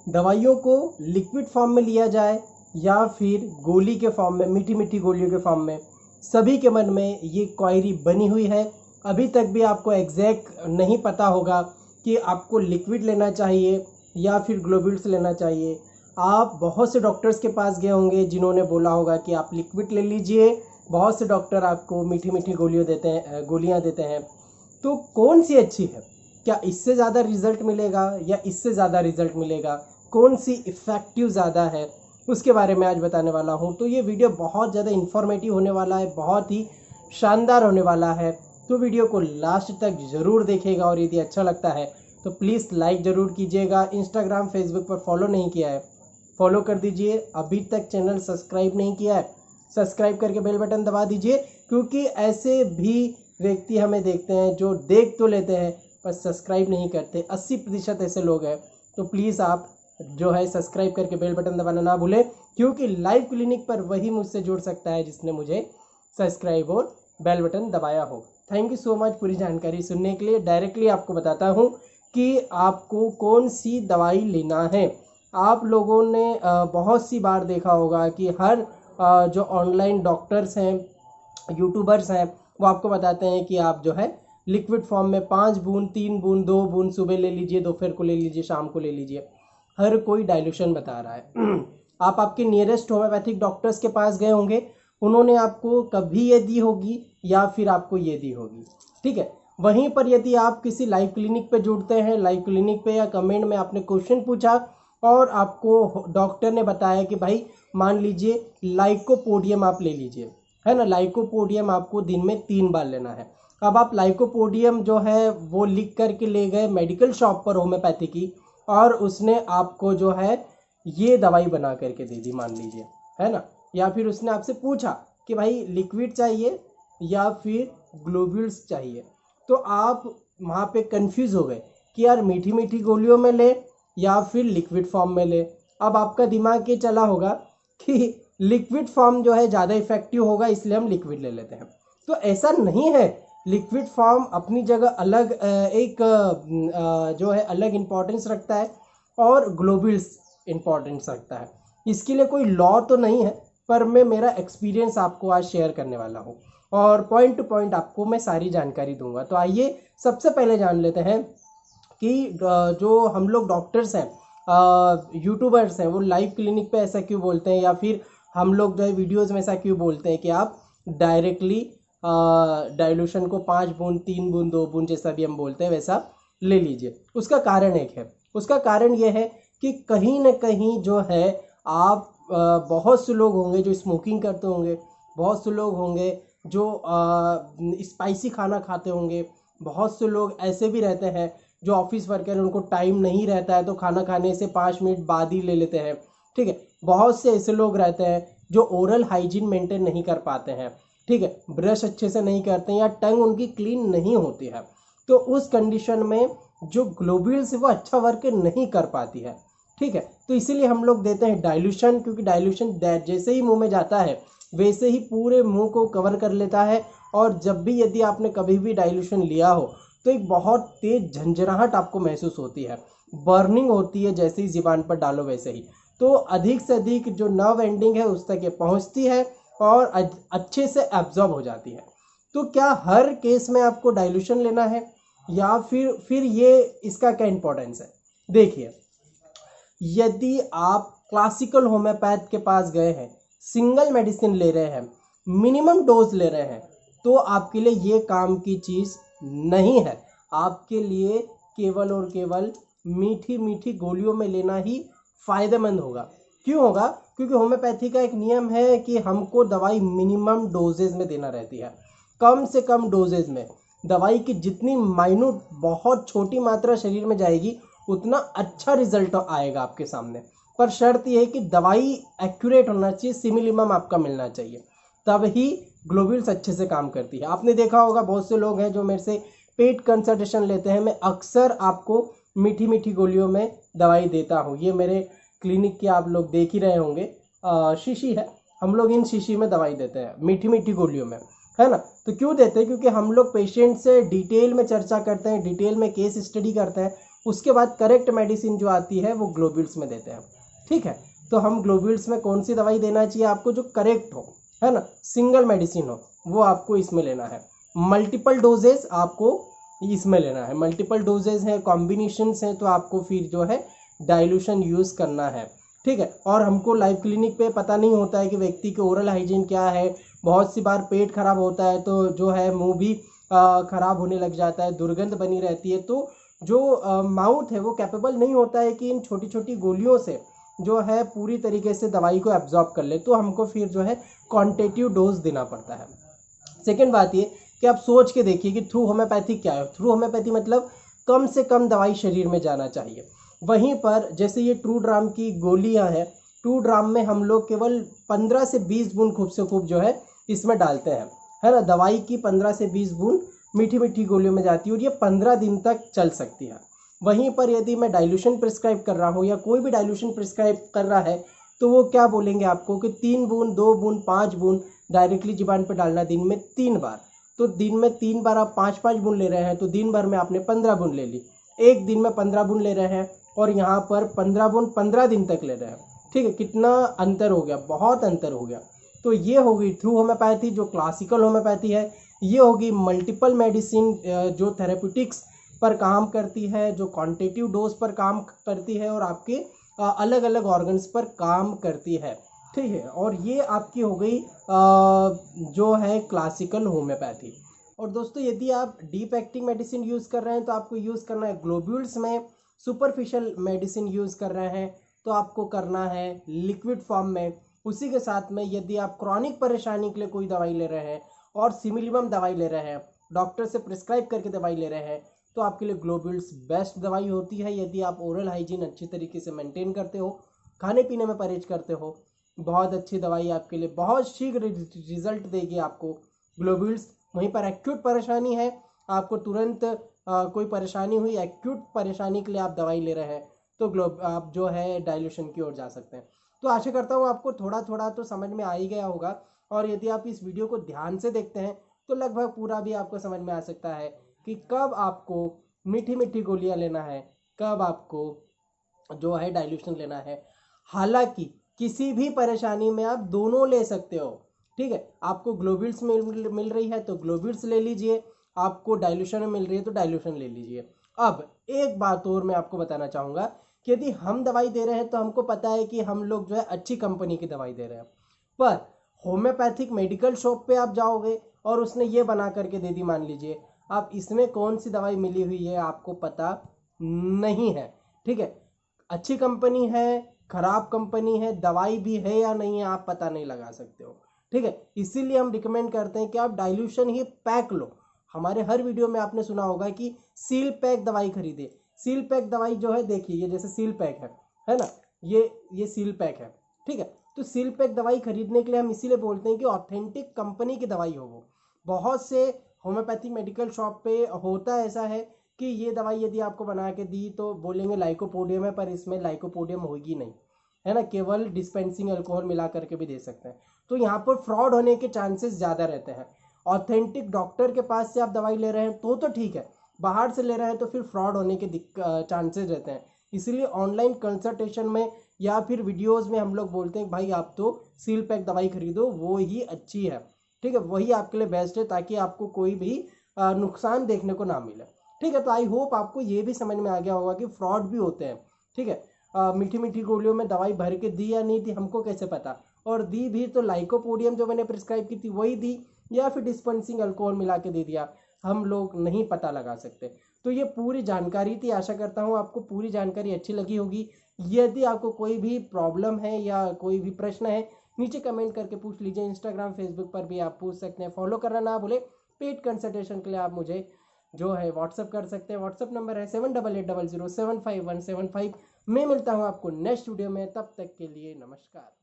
दवाइयों को liquid form में लिया जाए या फिर गोली के फॉर्म में, मीठी मीठी गोलियों के फॉर्म में, सभी के मन में ये क्वेरी बनी हुई है। अभी तक भी आपको एग्जैक्ट नहीं पता होगा कि आपको लिक्विड लेना चाहिए या फिर ग्लोब्यूल्स लेना चाहिए। आप बहुत से डॉक्टर्स के पास गए होंगे जिन्होंने बोला होगा कि आप लिक्विड ले लीजिए, बहुत से डॉक्टर आपको मीठी मीठी गोलियां देते हैं। तो कौन सी अच्छी है? क्या इससे ज़्यादा रिजल्ट मिलेगा या इससे ज़्यादा रिजल्ट मिलेगा? कौन सी इफ़ेक्टिव ज़्यादा है, उसके बारे में आज बताने वाला हूँ। तो ये वीडियो बहुत ज़्यादा इन्फॉर्मेटिव होने वाला है, बहुत ही शानदार होने वाला है। तो वीडियो को लास्ट तक ज़रूर देखिएगा और यदि अच्छा लगता है तो प्लीज़ लाइक ज़रूर कीजिएगा। इंस्टाग्राम फेसबुक पर फॉलो नहीं किया है, फॉलो कर दीजिए। अभी तक चैनल सब्सक्राइब नहीं किया है, सब्सक्राइब करके बेल बटन दबा दीजिए, क्योंकि ऐसे भी व्यक्ति हमें देखते हैं जो देख तो लेते हैं पर सब्सक्राइब नहीं करते। 80% ऐसे लोग हैं। तो प्लीज़ आप जो है सब्सक्राइब करके बेल बटन दबाना ना भूलें, क्योंकि लाइव क्लिनिक पर वही मुझसे जुड़ सकता है जिसने मुझे सब्सक्राइब और बेल बटन दबाया हो। थैंक यू सो मच पूरी जानकारी सुनने के लिए। डायरेक्टली आपको बताता हूँ कि आपको कौन सी दवाई लेना है। आप लोगों ने बहुत सी बार देखा होगा कि हर जो ऑनलाइन डॉक्टर्स हैं, यूट्यूबर्स हैं, वो आपको बताते हैं कि आप जो है लिक्विड फॉर्म में 5 बूंद, 3 बूंद, 2 बूंद सुबह ले लीजिए, दोपहर को ले लीजिए, शाम को ले लीजिए। हर कोई डाइल्यूशन बता रहा है। आप आपके नियरेस्ट होम्योपैथिक डॉक्टर्स के पास गए होंगे, उन्होंने आपको कभी ये दी होगी या फिर आपको ये दी होगी, ठीक है। वहीं पर यदि आप किसी लाइव क्लिनिक पे जुड़ते हैं, लाइव क्लिनिक पे या कमेंट में आपने क्वेश्चन पूछा और आपको डॉक्टर ने बताया कि भाई मान लीजिए लाइकोपोडियम आप ले लीजिए, है ना। लाइकोपोडियम आपको दिन में 3 बार लेना है। अब आप लाइकोपोडियम जो है वो लिख करके ले गए मेडिकल शॉप पर होम्योपैथी की, और उसने आपको जो है ये दवाई बना करके दे दी मान लीजिए, है ना। या फिर उसने आपसे पूछा कि भाई लिक्विड चाहिए या फिर ग्लोब्यूल्स चाहिए। तो आप वहाँ पे कंफ्यूज हो गए कि यार मीठी मीठी गोलियों में ले या फिर लिक्विड फॉर्म में ले। अब आपका दिमाग ये चला होगा कि लिक्विड फॉर्म जो है ज़्यादा इफेक्टिव होगा, इसलिए हम लिक्विड ले लेते हैं। तो ऐसा नहीं है। लिक्विड फॉर्म अपनी जगह अलग जो है अलग इम्पोर्टेंस रखता है और ग्लोब्यूल्स इम्पोर्टेंस रखता है। इसके लिए कोई लॉ तो नहीं है, पर मैं मेरा एक्सपीरियंस आपको आज शेयर करने वाला हूँ और पॉइंट टू पॉइंट आपको मैं सारी जानकारी दूंगा। तो आइए सबसे पहले जान लेते हैं कि जो हम लोग डॉक्टर्स हैं, यूट्यूबर्स हैं, वो लाइव क्लिनिक पे ऐसा क्यों बोलते हैं, या फिर हम लोग जो है वीडियोज़ में ऐसा क्यों बोलते हैं कि आप डायरेक्टली डाइल्यूशन को 5 बूंद, 3 बूंद, 2 बूंद, जैसा भी हम बोलते हैं वैसा ले लीजिए। उसका कारण एक है। उसका कारण ये है कि कहीं ना कहीं जो है आप बहुत से लोग होंगे जो स्मोकिंग करते होंगे, बहुत से लोग होंगे जो स्पाइसी खाना खाते होंगे, बहुत से लोग ऐसे भी रहते हैं जो ऑफिस वर्कर है, उनको टाइम नहीं रहता है तो खाना खाने से 5 मिनट बाद ही ले लेते हैं, ठीक है। बहुत से ऐसे लोग रहते हैं जो ओरल हाइजीन मेंटेन नहीं कर पाते हैं, ठीक है, ब्रश अच्छे से नहीं करते हैं या टंग उनकी क्लीन नहीं होती है। तो उस कंडीशन में जो ग्लोब्यूल्स है वो अच्छा वर्क नहीं कर पाती है, ठीक है। तो इसीलिए हम लोग देते हैं डाइल्यूशन, क्योंकि डाइल्यूशन जैसे ही मुंह में जाता है वैसे ही पूरे मुंह को कवर कर लेता है। और जब भी यदि आपने कभी भी डाइल्यूशन लिया हो तो एक बहुत तेज झंझनाहट आपको महसूस होती है, बर्निंग होती है, जैसे ही ज़ुबान पर डालो वैसे ही। तो अधिक से अधिक जो नर्व एंडिंग है उस तक ये पहुंचती है और अच्छे से एब्जॉर्ब हो जाती है। तो क्या हर केस में आपको डाइल्यूशन लेना है या फिर ये इसका क्या इंपॉर्टेंस है? देखिए, यदि आप क्लासिकल होम्योपैथ के पास गए हैं, सिंगल मेडिसिन ले रहे हैं, मिनिमम डोज ले रहे हैं, तो आपके लिए ये काम की चीज़ नहीं है। आपके लिए केवल और केवल मीठी मीठी गोलियों में लेना ही फायदेमंद होगा। क्यों होगा? क्योंकि होम्योपैथी का एक नियम है कि हमको दवाई मिनिमम डोजेज में देना रहती है। कम से कम डोजेज में दवाई की जितनी माइन्यूट, बहुत छोटी मात्रा शरीर में जाएगी, उतना अच्छा रिजल्ट आएगा आपके सामने। पर शर्त यह है कि दवाई एक्यूरेट होना चाहिए, सिमिलिमम आपका मिलना चाहिए, तब ही ग्लोब्यूल्स अच्छे से काम करती है। आपने देखा होगा बहुत से लोग हैं जो मेरे से पेट कंसल्टेशन लेते हैं, मैं अक्सर आपको मीठी मीठी गोलियों में दवाई देता हूँ। ये मेरे क्लिनिक की आप लोग देख ही रहे होंगे, शीशी है, हम लोग इन शीशी में दवाई देते हैं मीठी मीठी गोलियों में, है ना। तो क्यों देते हैं? क्योंकि हम लोग पेशेंट से डिटेल में चर्चा करते हैं, डिटेल में केस स्टडी करते हैं, उसके बाद करेक्ट मेडिसिन जो आती है वो ग्लोब्यूल्स में देते हैं। ठीक है, तो हम ग्लोब्यूल्स में कौन सी दवाई देना चाहिए आपको, जो करेक्ट हो, है ना, सिंगल मेडिसिन हो, वो आपको इसमें लेना है। मल्टीपल डोजेज आपको इसमें लेना है, मल्टीपल डोजेज हैं, कॉम्बिनेशंस हैं, तो आपको फिर जो है डाइल्यूशन यूज़ करना है। ठीक है, और हमको लाइव क्लिनिक पे पता नहीं होता है कि व्यक्ति के ओरल हाइजीन क्या है। बहुत सी बार पेट खराब होता है तो जो है मुंह भी खराब होने लग जाता है, दुर्गंध बनी रहती है, तो जो माउथ है वो कैपेबल नहीं होता है कि इन छोटी छोटी गोलियों से जो है पूरी तरीके से दवाई को एब्जॉर्ब कर ले, तो हमको फिर जो है क्वांटिटेटिव डोज देना पड़ता है। सेकेंड बात ये कि आप सोच के देखिए कि थ्रू होम्योपैथी क्या है। थ्रू होम्योपैथी मतलब कम से कम दवाई शरीर में जाना चाहिए। वहीं पर जैसे ये 2 ड्राम की गोलियां हैं, 2 ड्राम में हम लोग केवल 15 से 20 बूंद खूब से खूब जो है इसमें डालते हैं, है ना। दवाई की 15 से 20 बूंद मीठी मीठी गोलियों में जाती है और ये 15 दिन तक चल सकती है। वहीं पर यदि मैं डाइल्यूशन प्रिस्क्राइब कर रहा हूँ या कोई भी डाइल्यूशन प्रिस्क्राइब कर रहा है, तो वो क्या बोलेंगे आपको कि 3 बूंद, 2 बूंद, 5 बूंद डायरेक्टली जीवान पर डालना दिन में 3 बार। तो दिन में 3 बार आप 5-5 बूंद ले रहे हैं, तो दिन भर में आपने 15 बूंद ले ली। एक दिन में 15 बूंद ले रहे हैं और यहाँ पर 15 बूंद 15 दिन तक ले रहे हैं। ठीक है, कितना अंतर हो गया, बहुत अंतर हो गया। तो ये होगी थ्रू होम्योपैथी, जो क्लासिकल होम्योपैथी है। ये होगी मल्टीपल मेडिसिन, जो थेरेप्यूटिक्स पर काम करती है, जो क्वांटिटेटिव डोज पर काम करती है और आपके अलग अलग ऑर्गन्स पर काम करती है। ठीक है, और ये आपकी हो गई जो है क्लासिकल होम्योपैथी। और दोस्तों यदि आप डीप एक्टिंग मेडिसिन यूज़ कर रहे हैं तो आपको यूज़ करना है ग्लोब्यूल्स में। सुपरफिशियल मेडिसिन यूज़ कर रहे हैं तो आपको करना है लिक्विड फॉर्म में। उसी के साथ में यदि आप क्रॉनिक परेशानी के लिए कोई दवाई ले रहे हैं और सिमिलिमम दवाई ले रहे हैं, डॉक्टर से प्रिस्क्राइब करके दवाई ले रहे हैं, तो आपके लिए ग्लोब्यूल्स बेस्ट दवाई होती है। यदि आप ओरल हाइजीन अच्छी तरीके से मेंटेन करते हो, खाने पीने में परहेज करते हो, बहुत अच्छी दवाई आपके लिए बहुत शीघ्र रिजल्ट देगी आपको ग्लोब्यूल्स। वहीं पर एक्यूट परेशानी है, आपको तुरंत कोई परेशानी हुई, एक्यूट परेशानी के लिए आप दवाई ले रहे हैं, तो आप जो है डाइल्यूशन की ओर जा सकते हैं। तो आशा करता हूँ आपको थोड़ा थोड़ा तो समझ में आ ही गया होगा, और यदि आप इस वीडियो को ध्यान से देखते हैं तो लगभग पूरा भी आपको समझ में आ सकता है कि कब आपको मीठी मीठी गोलियां लेना है, कब आपको जो है डाइल्यूशन लेना है। हालांकि किसी भी परेशानी में आप दोनों ले सकते हो। ठीक है, आपको ग्लोब्यूल्स मिल रही है तो ग्लोब्यूल्स ले लीजिए, आपको डाइल्यूशन में मिल रही है तो डाइल्यूशन ले लीजिए। अब एक बात और मैं आपको बताना चाहूँगा कि यदि हम दवाई दे रहे हैं तो हमको पता है कि हम लोग जो है अच्छी कंपनी की दवाई दे रहे हैं, पर होम्योपैथिक मेडिकल शॉप पे आप जाओगे और उसने ये बना करके दे दी, मान लीजिए आप इसमें कौन सी दवाई मिली हुई है आपको पता नहीं है। ठीक है, अच्छी कंपनी है, खराब कंपनी है, दवाई भी है या नहीं है आप पता नहीं लगा सकते हो। ठीक है, इसीलिए हम रिकमेंड करते हैं कि आप डाइल्यूशन ही पैक लो। हमारे हर वीडियो में आपने सुना होगा कि सील पैक दवाई खरीदे। सील पैक दवाई जो है, देखिए ये जैसे सील पैक है ना, ये सील पैक है। ठीक है, तो सील पैक दवाई खरीदने के लिए हम इसीलिए बोलते हैं कि ऑथेंटिक कंपनी की दवाई हो वो। बहुत से होम्योपैथी मेडिकल शॉप पे होता ऐसा है कि ये दवाई यदि आपको बना के दी तो बोलेंगे लाइकोपोडियम है, पर इसमें लाइकोपोडियम होगी नहीं, है ना, केवल डिस्पेंसिंग अल्कोहल मिला करके भी दे सकते हैं। तो यहाँ पर फ्रॉड होने के चांसेस ज़्यादा रहते हैं। ऑथेंटिक डॉक्टर के पास से आप दवाई ले रहे हैं तो ठीक है, बाहर से ले रहे हैं तो फिर फ्रॉड होने के चांसेस रहते हैं। इसीलिए ऑनलाइन कंसल्टेशन में या फिर वीडियोस में हम लोग बोलते हैं भाई आप तो सील पैक दवाई खरीदो, वो ही अच्छी है। ठीक है, वही आपके लिए बेस्ट है, ताकि आपको कोई भी नुकसान देखने को ना मिले। ठीक है, तो आई होप आपको ये भी समझ में आ गया होगा कि फ्रॉड भी होते हैं। ठीक है, मीठी मीठी गोलियों में दवाई भर के दी या नहीं दी हमको कैसे पता, और दी भी तो लाइकोपोडियम जो मैंने प्रिस्क्राइब की थी वही दी, या फिर डिस्पेंसिंग अल्कोहल मिला के दे दिया, हम लोग नहीं पता लगा सकते। तो ये पूरी जानकारी थी, आशा करता हूँ आपको पूरी जानकारी अच्छी लगी होगी। यदि आपको कोई भी प्रॉब्लम है या कोई भी प्रश्न है, नीचे कमेंट करके पूछ लीजिए। इंस्टाग्राम फेसबुक पर भी आप पूछ सकते हैं, फॉलो करना ना भूले। पेड कंसल्टेशन के लिए आप मुझे जो है व्हाट्सअप कर सकते हैं। व्हाट्सअप नंबर है 7880075175। मैं मिलता हूँ आपको नेक्स्ट वीडियो में, तब तक के लिए नमस्कार।